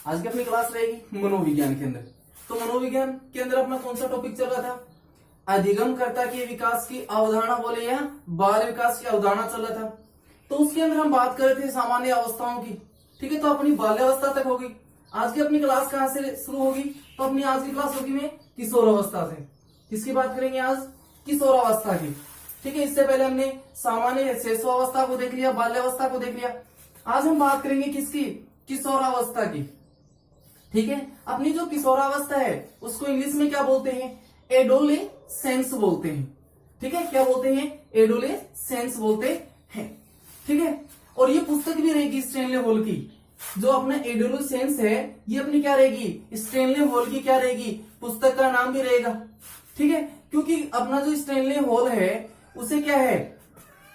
आज की अपनी क्लास रहेगी मनोविज्ञान के अंदर। तो मनोविज्ञान के अंदर अपना कौन सा टॉपिक चल रहा था? अधिगमकर्ता के विकास की अवधारणा बोले या बाल विकास की अवधारणा चल रहा था। तो उसके अंदर हम बात कर रहे थे सामान्य अवस्थाओं की। ठीक है, तो अपनी बाल्यावस्था तक होगी। आज की अपनी क्लास कहां से शुरू होगी? तो अपनी आज की क्लास होगी में किशोरावस्था से। किसकी बात करेंगे आज? किशोरावस्था की। ठीक है, इससे पहले हमने सामान्य शिशुअवस्था को देख लिया, बाल्यावस्था को देख लिया। आज हम बात करेंगे किसकी? किशोरावस्था की। ठीक है, अपनी जो किशोरावस्था है उसको इंग्लिश में क्या बोलते हैं? एडोलेसेंस बोलते हैं। ठीक है, क्या बोलते हैं? एडोलेसेंस बोलते हैं। ठीक है, और ये पुस्तक भी रहेगी स्टैनले हॉल की। जो अपना एडोलेसेंस है ये अपनी क्या रहेगी? स्टैनले हॉल की क्या रहेगी? पुस्तक का नाम भी रहेगा। ठीक है, क्योंकि अपना जो स्टैनले हॉल है उसे क्या है?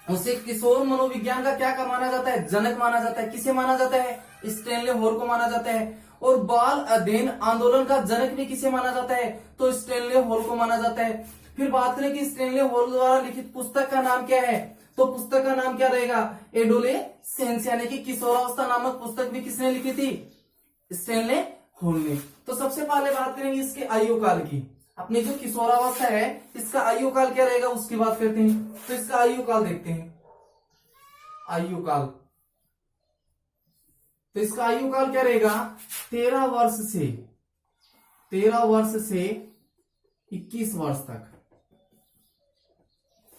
उसे किशोर मनोविज्ञान का क्या माना जाता है? जनक माना जाता है। किसे माना जाता है? स्टैनले हॉल को माना जाता है। और बाल अध्ययन आंदोलन का जनक भी किसे माना जाता है? तो स्टैनले हॉल को माना जाता है। फिर बात करें कि स्टैनले हॉल द्वारा लिखित पुस्तक का नाम क्या है? तो पुस्तक का नाम क्या रहेगा? एडोलेसेंस, यानी कि किशोरावस्था नामक पुस्तक भी किसने लिखी थी? स्टैनले हॉल ने। तो सबसे पहले बात करेंगे इसके आयु काल की। अपनी जो किशोरावस्था है इसका आयु काल क्या रहेगा उसकी बात करते हैं। तो इसका आयु काल देखते हैं। आयु काल, तो इसका आयु काल क्या रहेगा? 13 वर्ष से 21 वर्ष तक।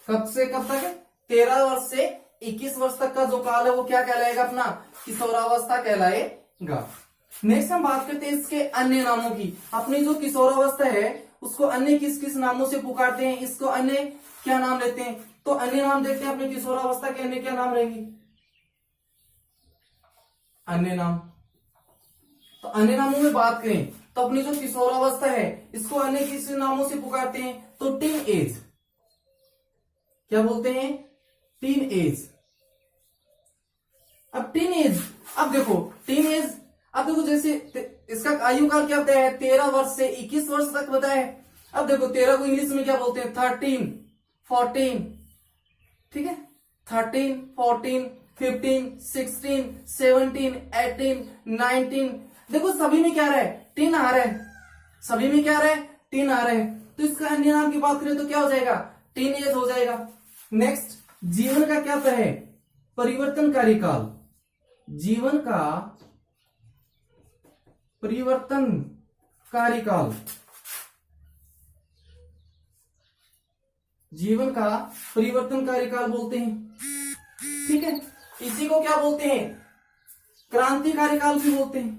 कब से कब तक? 13 वर्ष से 21 वर्ष तक का जो काल है वो क्या कहलाएगा? अपना किशोरावस्था कहलाएगा। नेक्स्ट हम बात करते हैं इसके अन्य नामों की। अपनी जो किशोरावस्था है उसको अन्य किस किस नामों से पुकारते हैं? इसको अन्य क्या नाम लेते हैं? तो अन्य नाम देखते हैं अपनी किशोरावस्था के। अन्य क्या नाम रहेंगे? अन्य नाम, तो अन्य नामों में बात करें तो अपनी जो किशोरावस्था है इसको अन्य किस नामों से पुकारते हैं? तो टीन एज। क्या बोलते हैं? Teen age. अब टीन एज, अब देखो जैसे इसका आयु काल क्या होता है? 13 वर्ष से 21 वर्ष तक बताया है। अब देखो 13 को इंग्लिश में क्या बोलते हैं? 13, 14। ठीक है, 13, 14, 15, 16, 17, 18, 19। देखो सभी में क्या रहा है? टीन आ रहा है। सभी में क्या आ रहा है? टीन आ रहा है। तो इसका अन्य नाम की बात करें तो क्या हो जाएगा? टीन एज हो जाएगा। नेक्स्ट, जीवन का क्या होता है? परिवर्तनकारी काल। जीवन का परिवर्तनकारी काल। जीवन का परिवर्तनकारी काल बोलते हैं। ठीक है, इसी को क्या बोलते हैं? क्रांतिकारी काल भी बोलते हैं।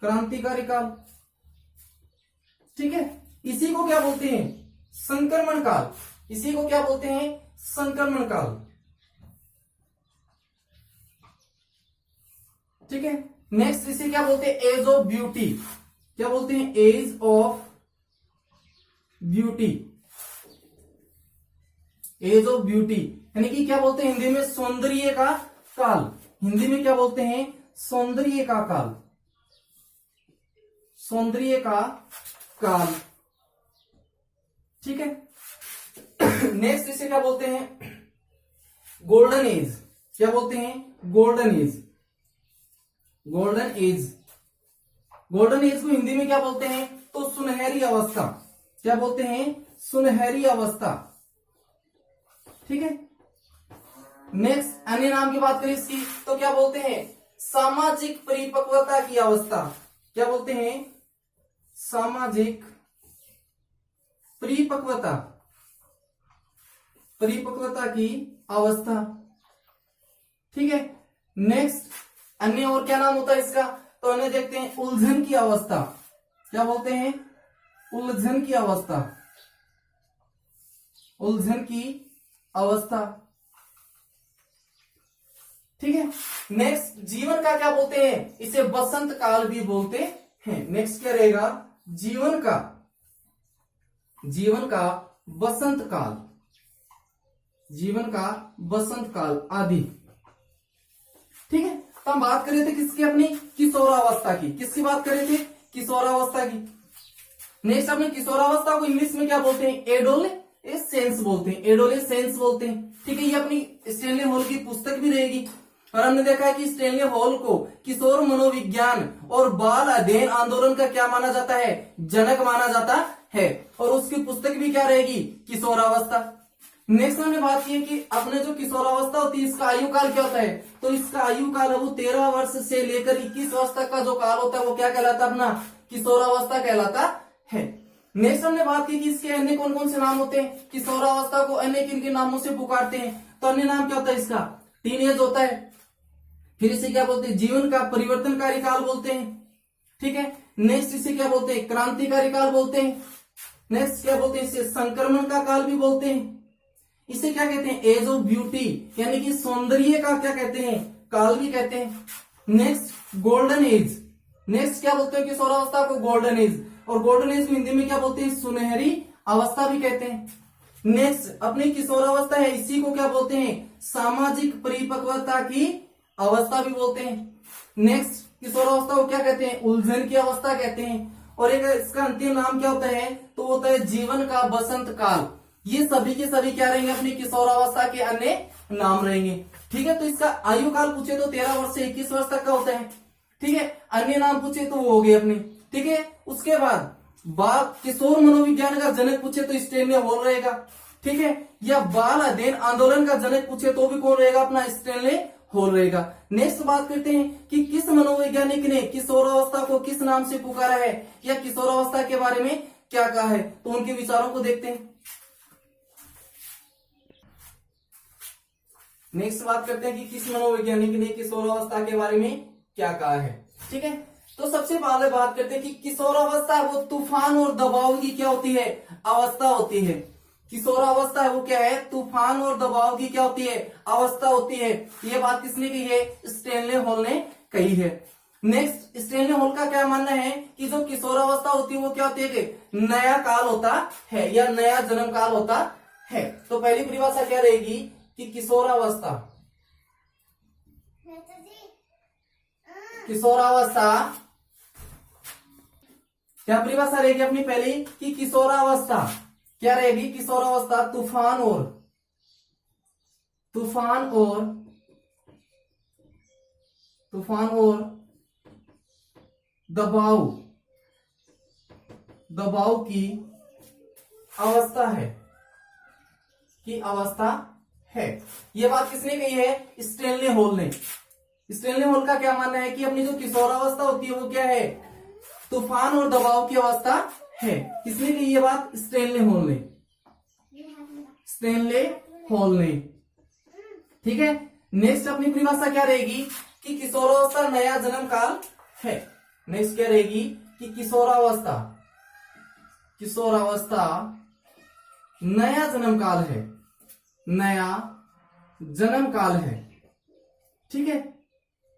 क्रांतिकारी काल। ठीक है, इसी को क्या बोलते हैं? संक्रमण काल। इसी को क्या बोलते हैं? संक्रमण काल। ठीक है, नेक्स्ट इसे क्या बोलते हैं? Age of beauty. क्या बोलते हैं? Age of beauty. Age of beauty यानी कि क्या बोलते हैं हिंदी में? सौंदर्य का काल। हिंदी में क्या बोलते हैं? सौंदर्य का काल। सौंदर्य का काल। ठीक है, नेक्स्ट इसे क्या बोलते हैं? Golden age. क्या बोलते हैं? Golden age. Golden age. Golden age को हिंदी में क्या बोलते हैं? तो सुनहरी अवस्था। क्या बोलते हैं? सुनहरी अवस्था। ठीक है, नेक्स्ट अन्य नाम की बात करें इसकी तो क्या बोलते हैं? सामाजिक परिपक्वता की अवस्था। क्या बोलते हैं? सामाजिक परिपक्वता। परिपक्वता की अवस्था। ठीक है, नेक्स्ट अन्य और क्या नाम होता है इसका? तो अन्य देखते हैं उलझन की अवस्था। क्या बोलते हैं? उलझन की अवस्था। उलझन की अवस्था। ठीक है, नेक्स्ट जीवन का क्या बोलते हैं? इसे बसंत काल भी बोलते हैं। नेक्स्ट क्या रहेगा? जीवन का बसंत काल। जीवन का बसंत काल आदि। ठीक है, तो हम बात कर रहे थे किसकी? अपनी किशोरावस्था की। किसकी बात कर रहे थे? किशोरावस्था की। नेक्स्ट अपने किशोरावस्था को इंग्लिश में क्या बोलते हैं? एडोलेसेंस बोलते हैं। एडोलेसेंस बोलते हैं। ठीक है, ये अपनी स्टैनले हॉल की पुस्तक भी रहेगी। और हमने देखा है कि स्टेनली हॉल को किशोर मनोविज्ञान और बाल अध्ययन आंदोलन का क्या माना जाता है, जनक माना जाता है। और उसकी पुस्तक भी क्या रहेगी, किशोरावस्था। नेक्स्ट हमने बात की है कि अपने जो किशोरावस्था होती है इसका आयु काल क्या होता है, तो इसका आयु काल है वो 13 वर्ष से लेकर 21 वर्ष तक का जो काल होता है वो क्या कहलाता है, अपना किशोरावस्था कहलाता है। नेक्स्ट हमने बात की कि इसके अन्य कौन कौन से नाम होते हैं, किशोरावस्था को अन्य किन किन नामों से पुकारते हैं, तो अन्य नाम क्या होता है इसका, टीनेज होता है, फिर इसे क्या बोलते हैं, जीवन का परिवर्तनकारी काल बोलते हैं, ठीक है। नेक्स्ट इसे क्या बोलते हैं, क्रांतिकारी काल बोलते हैं। नेक्स्ट क्या बोलते हैं, इसे संक्रमण का काल भी बोलते हैं। इसे क्या कहते हैं, एज ऑफ ब्यूटी, यानी कि सौंदर्य का क्या कहते हैं, काल भी कहते हैं। नेक्स्ट गोल्डन एज, नेक्स्ट क्या बोलते हैं किशोरावस्था को, गोल्डन एज, और गोल्डन एज को हिंदी में क्या बोलते हैं, सुनहरी अवस्था भी कहते हैं। नेक्स्ट अपनी किशोरावस्था है इसी को क्या बोलते हैं, सामाजिक परिपक्वता की अवस्था भी बोलते हैं। नेक्स्ट किशोरावस्था को क्या कहते हैं, उलझन की अवस्था कहते हैं। और एक इसका अंतिम नाम क्या होता है, तो होता है जीवन का बसंत काल। ये सभी के सभी क्या रहेंगे, अपनी किशोरावस्था के अन्य नाम रहेंगे, ठीक है। तो इसका आयु काल पूछे तो 13 वर्ष से 21 वर्ष तक का होता है, ठीक है। अन्य नाम पूछे तो वो हो गए अपने, ठीक है। उसके बाद बाल किशोर मनोविज्ञान का जनक पूछे तो स्टेनली हॉल रहेगा, ठीक है। या बाल अध्ययन आंदोलन का जनक पूछे तो भी कौन रहेगा, अपना स्टेनली हॉल रहेगा। नेक्स्ट बात करते हैं कि किस मनोवैज्ञानिक ने किशोरावस्था को किस नाम से पुकारा है, या किशोरावस्था के बारे में क्या कहा है, तो उनके विचारों को देखते हैं। नेक्स्ट बात करते हैं कि किस मनोवैज्ञानिक ने किशोरावस्था के बारे में क्या कहा है, ठीक है। तो सबसे पहले बात करते हैं कि किशोरावस्था वो तूफान और दबाव की क्या होती है, अवस्था होती है। किशोरावस्था है वो क्या है, तूफान और दबाव की क्या होती है, अवस्था होती है। ये बात किसने कही है, स्टेनली हॉल ने कही है। नेक्स्ट स्टेनली हॉल का क्या मानना है कि जो किशोरावस्था होती है वो क्या होती है कि नया काल होता है या नया जन्म काल होता है। तो पहली परिभाषा क्या रहेगी कि किशोरावस्था, किशोरावस्था क्या परिभाषा रहेगी अपनी पहली कि किशोरावस्था क्या रहेगी, किशोरावस्था तूफान और दबाव की अवस्था है, ये बात किसने कही है, स्टेनली हॉल ने। स्टेनली हॉल का क्या मानना है कि अपनी जो किशोरावस्था होती है वो क्या है, तूफान और दबाव की अवस्था है। किसने कही ये बात, स्टेनली हॉल ने, ठीक है। नेक्स्ट अपनी परिभाषा क्या रहेगी कि किशोरावस्था नया जन्म काल है। नेक्स्ट क्या रहेगी कि किशोरावस्था नया जन्म काल है, ठीक है।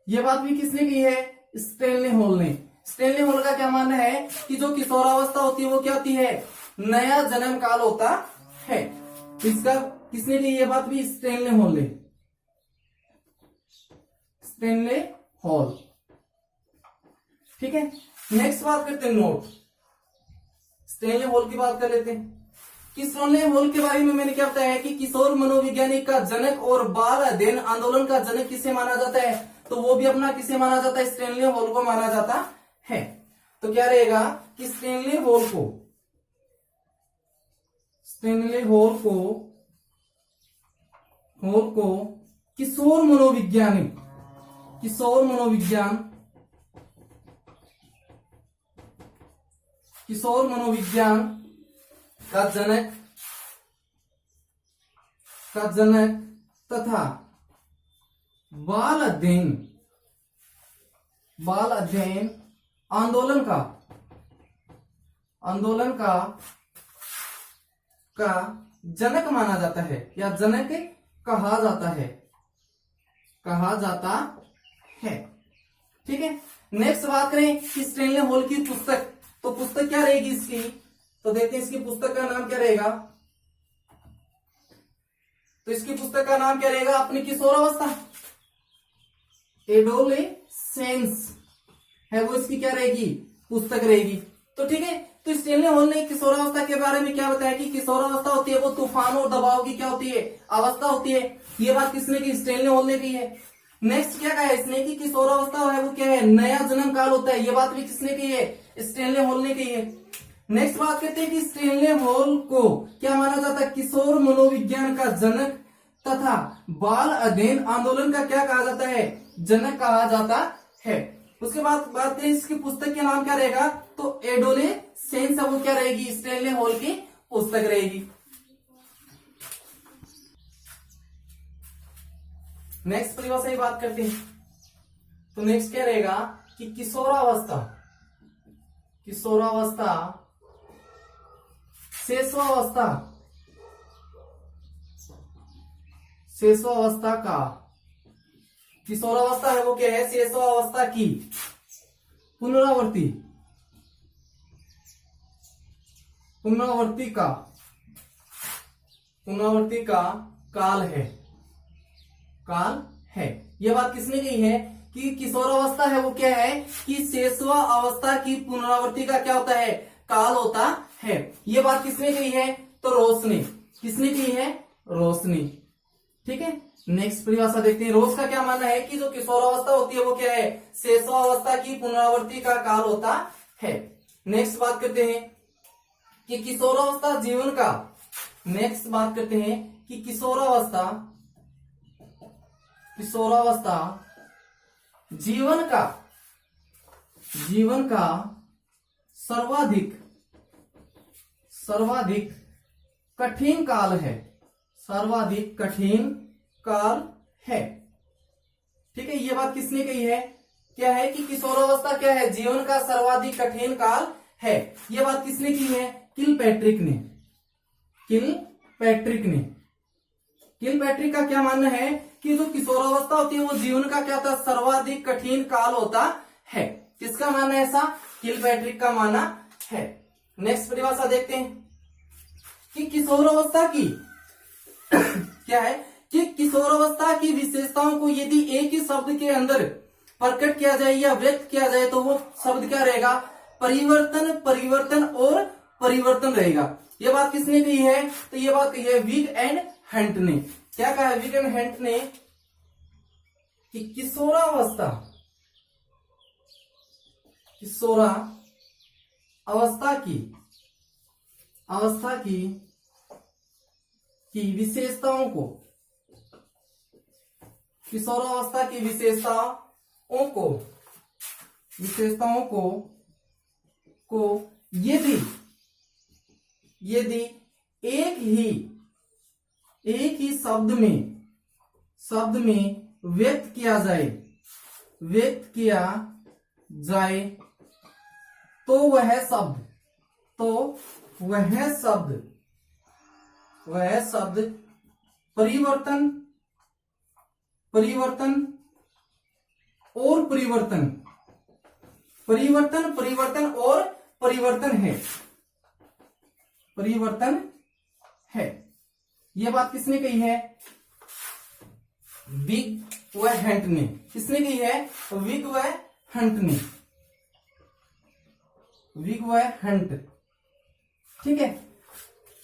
यह बात भी किसने की है, स्टेनली हॉल ने। स्टेनली हॉल का क्या मानना है कि जो किशोरावस्था होती है वो क्या होती है, नया जन्म काल होता है। इसका किसने की ये बात भी, स्टेनली हॉल, ठीक है। नेक्स्ट बात करते हैं नोट, स्टेनली हॉल की बात कर लेते हैं कि स्टेनली हॉल के बारे में मैंने क्या बताया है कि किशोर मनोविज्ञानिक का जनक और बाल अध्ययन आंदोलन का जनक किसे माना जाता है, तो वो भी अपना किसे माना जाता है, स्टेनली हॉल को माना जाता है। तो क्या रहेगा कि स्टेनली हॉल को किशोर मनोविज्ञान का जनक तथा बाल अध्ययन आंदोलन का जनक माना जाता है या जनक कहा जाता है, ठीक है। नेक्स्ट बात करें कि स्टेनली हॉल की पुस्तक, तो पुस्तक क्या रहेगी इसकी, तो देखते हैं इसकी पुस्तक का नाम क्या रहेगा। तो इसकी पुस्तक का नाम क्या रहेगा, अपनी किशोरावस्था, एडोलेसेंस है वो इसकी क्या रहेगी, पुस्तक रहेगी। तो ठीक है, तो स्टेनली हॉल ने किशोरावस्था के बारे में क्या बताया कि किशोरावस्था होती है वो तूफान और दबाव की क्या होती है, अवस्था होती है। ये बात किसने की, स्टेनली हॉल ने की है। नेक्स्ट क्या कहा है इसने कि किशोरावस्था है वो क्या है, नया जन्म काल होता है। ये बात भी किसने कही है, स्टैनले हॉल ने कही है। नेक्स्ट बात करते हैं कि स्टैनले हॉल को क्या माना जाता है, किशोर मनोविज्ञान का जनक तथा बाल अध्ययन आंदोलन का क्या कहा जाता है, जनक कहा जाता है। उसके बाद बात करें इसकी पुस्तक का नाम क्या रहेगा, तो एडोलेसेंस वो क्या रहेगी, स्टैनले हॉल की पुस्तक रहेगी। नेक्स्ट परिभाषा की बात करते हैं, तो नेक्स्ट क्या रहेगा कि किशोरावस्था, किशोरावस्था, शेषावस्था, शेषावस्था का, किशोरावस्था है वो क्या है, शेषावस्था की पुनरावृत्ति, पुनरावृत्ति का, पुनरावृत्ति का काल है, काल है। यह बात किसने कही है कि किशोरावस्था है वो क्या है कि शेषवा अवस्था की पुनरावृत्ति का क्या होता है, काल होता है। यह बात किसने कही है, तो रोस ने, किसने कही है, रोस ने। ठीक है, नेक्स्ट परिभाषा देखते हैं। रोस का क्या मानना है कि जो किशोरावस्था होती है वो क्या है, शेषावस्था की पुनरावृत्ति का काल होता है। नेक्स्ट बात करते हैं कि किशोरावस्था जीवन का, नेक्स्ट बात करते हैं कि किशोरावस्था, किशोरावस्था जीवन का, जीवन का सर्वाधिक, सर्वाधिक कठिन काल है, सर्वाधिक कठिन काल है। ठीक है, ये बात किसने कही है, क्या है कि किशोरावस्था क्या है, जीवन का सर्वाधिक कठिन काल है। ये बात किसने की है, किलपैट्रिक ने, किलपैट्रिक ने। किलपैट्रिक का क्या मानना है कि जो किशोरावस्था होती है वो जीवन का क्या होता है, सर्वाधिक कठिन काल होता है। किसका मानना है ऐसा, किलपैट्रिक का मानना है। नेक्स्ट परिभाषा देखते हैं कि किशोरावस्था की क्या है कि किशोरावस्था की विशेषताओं को यदि एक ही शब्द के अंदर प्रकट किया जाए या व्यक्त किया जाए तो वो शब्द क्या रहेगा, परिवर्तन, परिवर्तन और परिवर्तन रहेगा। ये बात किसने कही है, तो ये बात कही है विग एंड हंट ने। क्या कहा है विग एंड हंट ने कि किशोरावस्था, किशोरा अवस्था की, अवस्था की विशेषताओं को, किशोरावस्था की विशेषताओं को, विशेषताओं को यदि एक ही शब्द में व्यक्त किया जाए तो वह शब्द परिवर्तन, परिवर्तन और परिवर्तन, परिवर्तन, परिवर्तन और परिवर्तन है, परिवर्तन है। यह बात किसने कही है, विग व हंट ने। किसने कही है, विग व हंट ने, विग व हंट। ठीक है,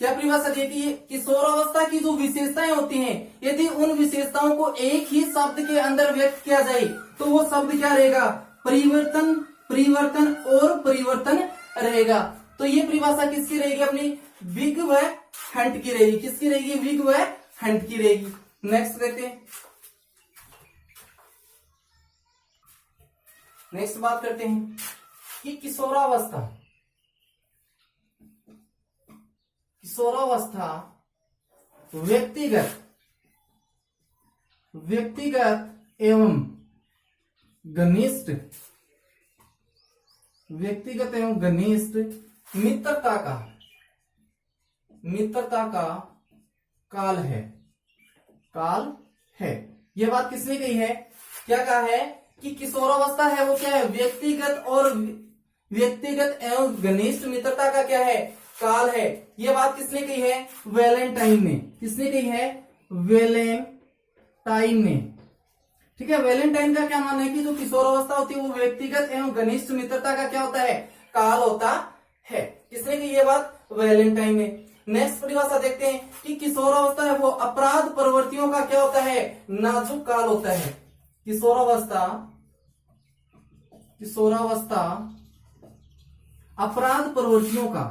क्या परिभाषा देती है, किशोरावस्था की जो विशेषताएं होती हैं यदि उन विशेषताओं को एक ही शब्द के अंदर व्यक्त किया जाए तो वो शब्द क्या रहेगा, परिवर्तन, परिवर्तन और परिवर्तन रहेगा। तो ये परिभाषा किसकी रहेगी, अपनी विग व हंट की रहेगी। किसकी रहेगी, विग व हंट की रहेगी। नेक्स्ट देखते हैं, नेक्स्ट बात करते हैं कि किशोरावस्था, किशोरावस्था व्यक्तिगत, व्यक्तिगत एवं घनिष्ठ, व्यक्तिगत एवं घनिष्ठ मित्रता का, मित्रता का काल है, काल है। यह बात किसने कही है, क्या कहा है कि किशोरावस्था है वो क्या है, व्यक्तिगत और व्यक्तिगत एवं घनिष्ठ मित्रता का क्या है, काल है। यह बात किसने कही है, वैलेंटाइन ने। किसने कही है, वैलेंटाइन ने। ठीक है, वैलेंटाइन का क्या मानना है कि जो किशोरावस्था होती है वो व्यक्तिगत एवं घनिष्ठ मित्रता का क्या होता है, काल होता है। किसने कही ये बात, वैलेंटाइन ने। नेक्स्ट परिभाषा देखते हैं कि किशोरावस्था है वो अपराध प्रवृत्तियों का क्या होता है, नाजुक काल होता है। किशोरावस्था अपराध प्रवृत्तियों का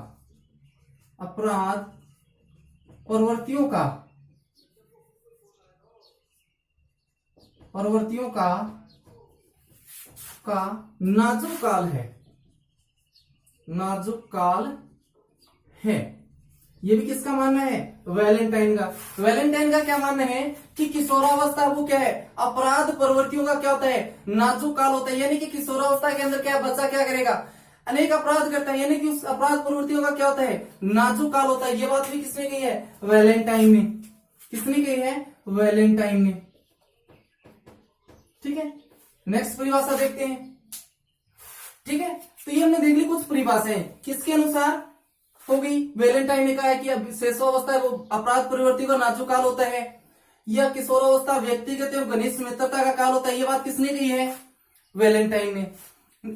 नाजुक काल है। ये भी किसका मानना है? वैलेंटाइन का क्या मानना है कि किशोरावस्था वो क्या है? अपराध प्रवृत्तियों का क्या होता है? नाजुक काल होता है। यानी कि किशोरावस्था के अंदर क्या बच्चा क्या करेगा? अनेक अपराध करता है। यानी कि उस अपराध प्रवृत्तियों का क्या होता है? नाजुक काल होता है। ये बात भी किसने कही है? वैलेंटाइन ने। किसने कही है? वैलेंटाइन ने। ठीक है, नेक्स्ट परिभाषा देखते हैं। ठीक है, तो ये हमने देख ली कुछ परिभाषाएं किसके अनुसार हो गई। वैलेंटाइन ने कहा है कि अब शैशवावस्था है वो अपराध प्रवृत्ति का नाजुक काल होता है। यह किशोरावस्था व्यक्तिगत एवं घनिष्ठ मित्रता का काल होता है। ये बात किसने कही है? वैलेंटाइन ने।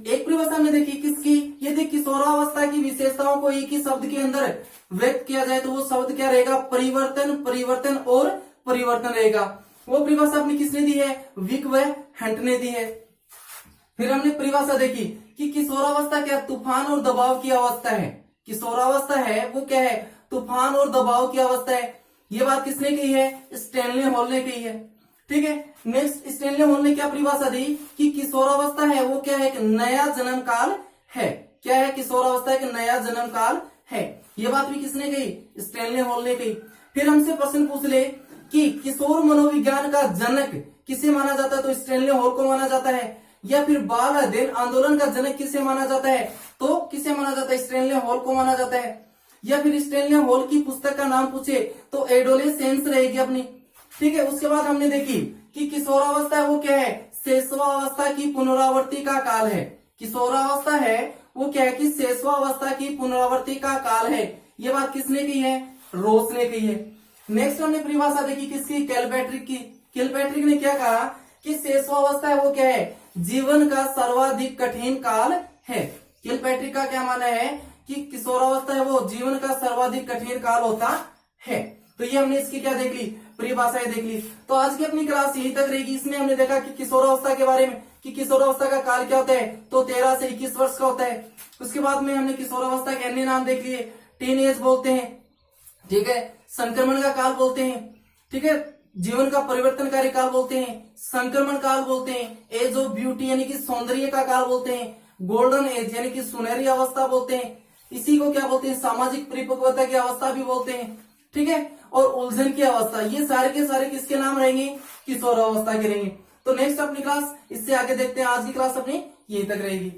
एक परिभाषा हमने देखी किसकी? यदि किशोरावस्था की विशेषताओं को एक ही शब्द के अंदर व्यक्त किया जाए तो वो शब्द क्या रहेगा? परिवर्तन और परिवर्तन रहेगा। वो परिभाषा अपनी किसने दी है? विक व हंट ने दी है। फिर हमने परिभाषा देखी कि किशोरावस्था क्या? तूफान और दबाव की अवस्था है। किशोरावस्था है वो क्या है? तूफान और दबाव की अवस्था है। ये बात किसने कही है? स्टैनले हॉल ने कही है। ठीक है, नेक्स्ट स्टैनले हॉल ने क्या परिभाषा दी कि किशोरावस्था है वो क्या है? एक नया जन्म काल है। क्या है? किशोरावस्था एक नया जन्म काल है। ये बात भी किसने कही? स्टैनले हॉल ने कही। फिर हमसे प्रश्न पूछ ले कि किशोर मनोविज्ञान का जनक किसे माना जाता है? तो स्टैनले हॉल को माना जाता है। या फिर बाल अध्ययन आंदोलन का जनक किसे माना जाता है? तो किसे माना जाता है? स्टैनले हॉल को माना जाता है। या फिर स्टैनले हॉल की पुस्तक का नाम पूछे तो एडोलेसेंस रहेगी अपनी। ठीक है, उसके बाद हमने देखी कि किशोरावस्था है वो क्या है? शैशवावस्था की पुनरावृत्ति का काल है। किशोरावस्था है वो क्या है? कि शैशवावस्था की पुनरावृत्ति का काल है। ये बात किसने कही है? रोस ने कही है। नेक्स्ट हमने परिभाषा देखी किसकी? किलपैट्रिक की। किलपैट्रिक ने क्या कहा कि शैशवावस्था है वो क्या है? जीवन का सर्वाधिक कठिन काल है। किलपैट्रिक का क्या मानना है कि किशोरावस्था है वो जीवन का सर्वाधिक कठिन काल होता है। तो ये हमने इसकी क्या देख ली? परिभाषाएं देख ली। तो आज की अपनी क्लास यहीं तक रहेगी। इसमें हमने देखा कि किशोरावस्था के बारे में कि किशोरावस्था का काल क्या होता है? तो 13 से 21 वर्ष का होता है। उसके बाद में हमने किशोरावस्था के अन्य नाम देख लिए। टीन एज बोलते हैं। ठीक है, संक्रमण का काल बोलते हैं। ठीक है, जीवन का परिवर्तनकारी काल बोलते हैं। संक्रमण काल बोलते हैं। एज ऑफ ब्यूटी यानी कि सौंदर्य का काल बोलते हैं। गोल्डन एज यानी कि सुनहरी अवस्था बोलते हैं। इसी को क्या बोलते हैं? सामाजिक परिपक्वता की अवस्था भी बोलते हैं। ठीक है, और उलझन की अवस्था। ये सारे के सारे किसके नाम रहेंगे? किशोरावस्था के रहेंगे। तो नेक्स्ट अपनी क्लास इससे आगे देखते हैं। आज की क्लास अपनी यहीं तक रहेगी।